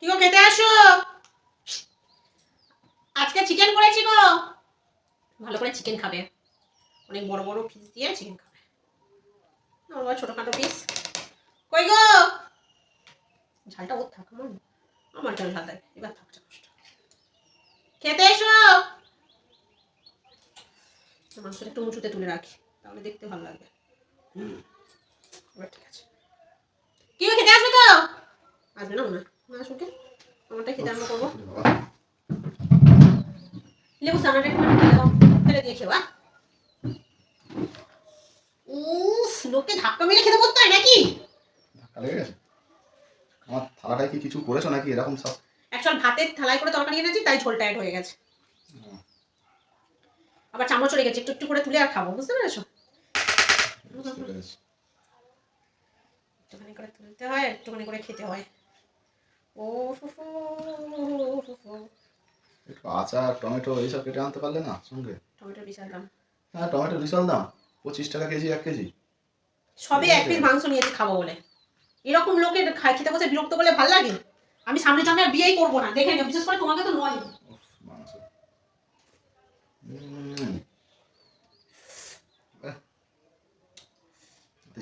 কি গো খেতে আসো, আজকে চিকেন করেছি গো। ভালো করে চিকেন খাবে, অনেক বড় বড় পিস দিয়ে চিকেন খাবে, আমার ছোটখাটো পিস। কই গো, ঝালটা ওর থাক, আমার কেন ঝাল দেয়, এবার থাক চামচটা। খেতে এসো। মাংসটা একটু উঁচুতে তুলে রাখি, তাহলে দেখতে ভালো লাগবে। এবার ঠিক আছে। কি গো খেতে আসবে তো? আসবে না মনে হয়, না আসুকে আমারটা খেতে আরম্ভ করবো। লেবু সানাটা একটু ফেলে দাও, ফেলে দিয়ে খেও। উফ, লোকে ধাক্কা মেরে খেতে বসতে হয় নাকি? ধাক্কা লেগে গেছে? আমার থালাটায় কি কিছু করেছো নাকি এরকম সব? অ্যাকচুয়াল ভাতের থালায় করে তরকারি এনেছি, তাই ঝোলটা অ্যাড হয়ে গেছে। আবার চামচ লেগেছে, একটু একটু করে তুলে আর খাবো, বুঝতে পেরেছো? একটুখানি করে তুলতে হয়, একটুখানি করে খেতে হয়। ও ফুফু, একটু আচার টমেটো এইসব কেটে আনতে পারলে না সঙ্গে? টমেটোর বিশাল দাম। হ্যাঁ, টমেটো বিশাল দাম, 25 টাকা কেজি, 1 কেজি। সবে এক পিস মাংস নিয়েছি খাবো বলে। এরকম লোকের খেতে বসে বিরক্ত করলে ভালো লাগে? আমি সামনে সামনে আর বিয়েই করবো না, দেখে নিও, বিশেষ করে তোমাকে তো নয়। মাংস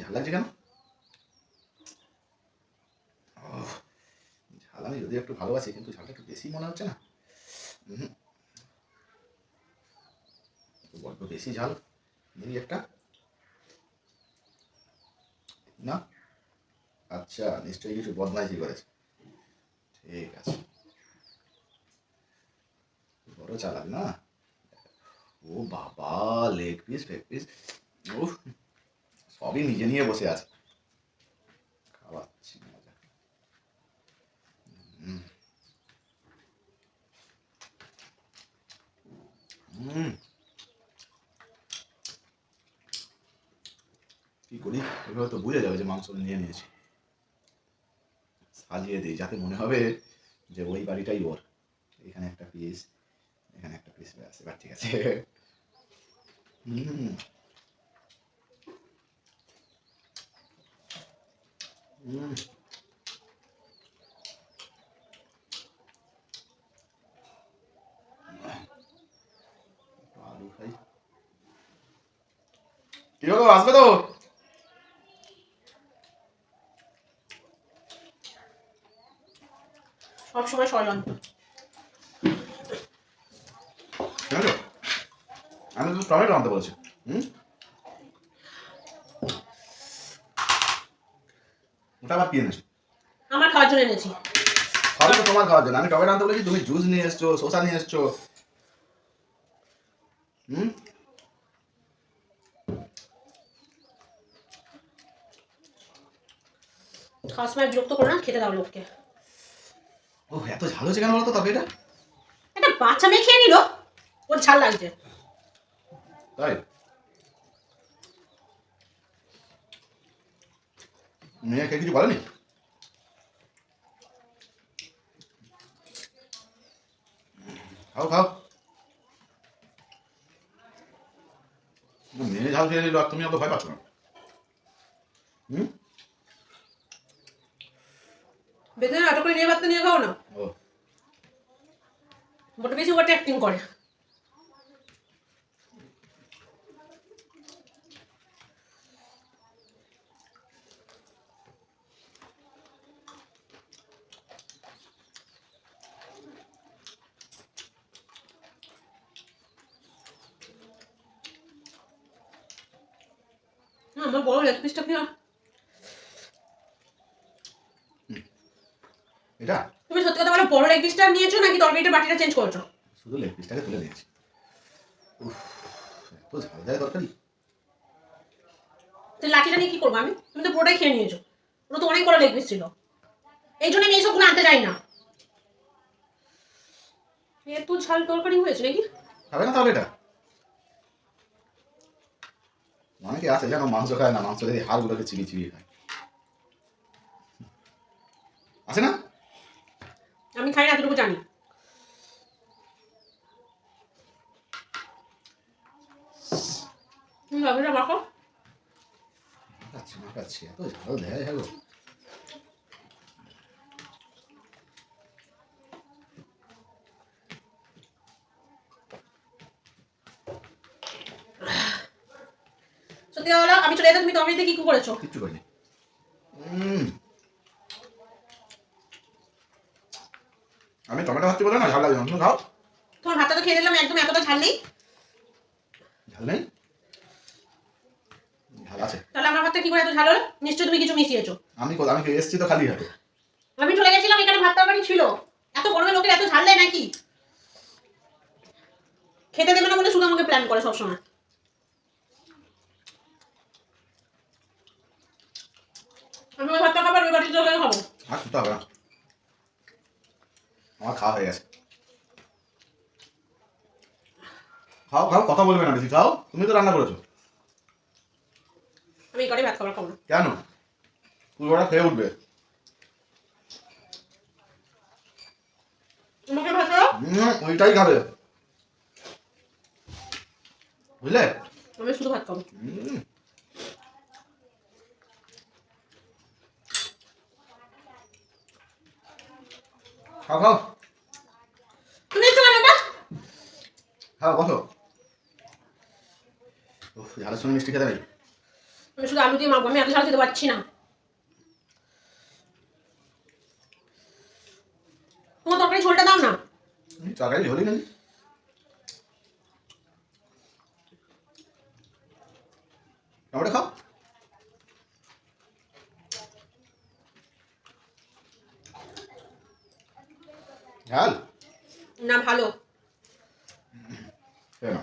ঝাল লাগছে কেন? ঝাল আমি যদি একটু ভালোবাসি, কিন্তু ঝালটা একটু বেশি মনে হচ্ছে না? বড্ড বেশি ঝাল। দেখি একটা। না, আচ্ছা, নিশ্চয়ই কিছু বদমাইশি করেছে। ঠিক আছে, বড় চালাক না? ও বাবা, লেগ পিস ফেগ পিস, ও সবই নিজে নিয়ে বসে আছে, খাওয়াচ্ছি মজা। কি করি, এভাবে তো বুঝে যাবে যে মাংস নিয়ে নিয়েছি। সাজিয়ে দিই যাতে মনে হবে যে ওই বাড়িটাই ওর। এখানে একটা পিস, এখানে একটা পিস, ব্যাস, এবার ঠিক আছে। আলু খাই। কি হলো, আসবে তো? সবসময় ষড়যন্ত্র। আমি তো টমেটো আনতে বলেছি। ওটা আবার কি এনেছো? আমার খাওয়ার জন্য এনেছি। খাওয়া তো তোমার খাওয়ার জন্য, আমি টমেটো আনতে বলেছি, তুমি জুস নিয়ে এসছো, শসা নিয়ে এসছো। খাওয়ার সময় বিরক্ত করো না, খেতে দাও লোককে। ও এত ঝাল হচ্ছে কেন বলো তো তরকারিটা? একটা বাচ্চা মেয়ে খেয়ে নিল, ওর ঝাল লাগছে। তাই মেয়ে খেয়ে কিছু বলেনি? খাও খাও। মেয়ে ঝাল খেয়ে নিল আর তুমি অত ভয় পাচ্ছ না? বেতনে নাটক করে নিয়ে ভাত নিয়ে খাও না। ও বড় বেশি ওটা অ্যাক্টিং করে। আমার বড় লেগ পিসটা কি এটা? তুমি সত্যি কথা বলো, বড় লেগ পিসটা নিয়েছো নাকি তরকারিটা বাটিটা চেঞ্জ করছো? শুধু লেগ পিসটাকে তুলে নিয়েছি। এত ঝাল দেয় তরকারি। লাঠিটা নিয়ে কি করবো আমি? তুমি তো পুরোটাই খেয়ে নিয়েছো, ওটা তো অনেক বড় লেগ পিস ছিল, এই জন্য আমি এইসবগুলো আনতে চাই না। এত ঝাল তরকারি হয়েছে নাকি? খাবে না তাহলে এটা? অনেকে আছে যেন মাংস খায় না, মাংস যদি হাড়গুলোকে চিবিয়ে চিবিয়ে খায়, আছে না? আমি খাই না, এতটুকু জানি। রবিটা মাখো। মাখাচ্ছি এত ঝাল দেয়, হ্যাঁ গো। সত্যি বলো, আমি চলে যেতে তুমি তরকারিতে কি কি করেছো? কিচ্ছু করিনি। আমি টমেটো খাচ্ছি বলে না ঝাল লাগে না, তুমি খাও। তোমার ভাতটা তো খেয়ে দিলাম, একদম এতটা ঝাল নেই। ঝাল নেই, ঝাল আছে। তাহলে আমার ভাতটা কি করে এত ঝাল হলো? নিশ্চয়ই তুমি কিছু মিশিয়েছো। আমি এসেছি তো খালি হাতে। আমি চলে গেছিলাম, এখানে ভাত তরকারি ছিল। এত গরমে লোকের এত ঝাল দেয় নাকি? খেতে দেবে না বলে শুধু আমাকে প্ল্যান করে সবসময়। আমি ওই ভাতটা খাবার ওই বাড়িতে চলে খাবো। আর খেতে হবে না, আমার খাওয়া হয়ে গেছে। খাও খাও, কথা বলবে না বেশি, খাও, তুমি তো রান্না করেছো। আমি এই কটাই ভাত খাবার খাবো না। কেন? পুরোটা খেয়ে উঠবে। তোমাকে ভাত খাও? ওইটাই খাবে, বুঝলে? আমি শুধু ভাত খাবো। খাও খাও তুমি একটু বানাটা। খাও, বসো। ঝালের সঙ্গে মিষ্টি খেতে নেই। আমি শুধু আলু দিয়ে মাখবো, আমি এত ঝাল খেতে পারছি না। তোমার তরকারি ঝোলটা দাও না। তরকারি ঝোলই নেই। টমেটো খাও। ঝাল না ভালো। কেন?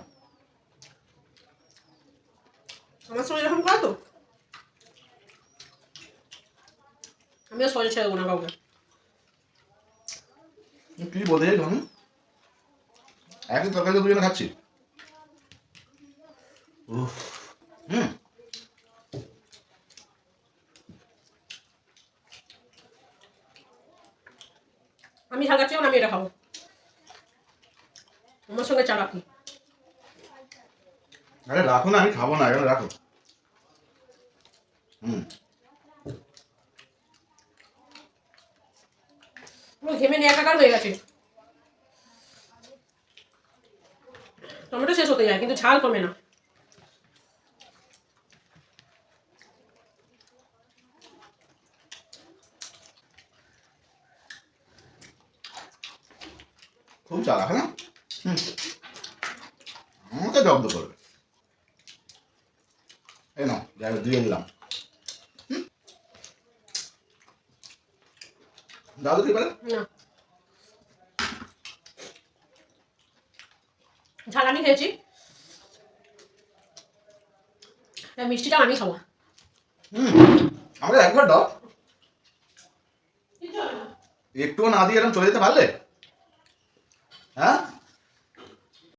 আমার সঙ্গে এরকম খাও তো আমিও সরি ছেড়ে দেবো না কাউকে। কি বলতে চাই ধরুন, একই তরকারি তো দুজনে খাচ্ছি। উফ, আমি ঝাল খাচ্ছি না, আমি এটা খাবো। আমার সঙ্গে চালাকি। আরে রাখো না, আমি খাবো না, এখানে রাখো। পুরো ঘেমে নিয়ে একাকার হয়ে গেছে। টমেটো শেষ হতে যায় কিন্তু ঝাল কমে না। খুব চালাক না, আমাকে জব্দ করবে। এই নাও, দিয়ে দিলাম। দাদু কি বলে? না ঝাল আমি খেয়েছি, মিষ্টিটাও আমি খাবো। আমাকে একবার দাও, একটুও না দিয়ে এরকম চলে যেতে পারলে? হ্যাঁ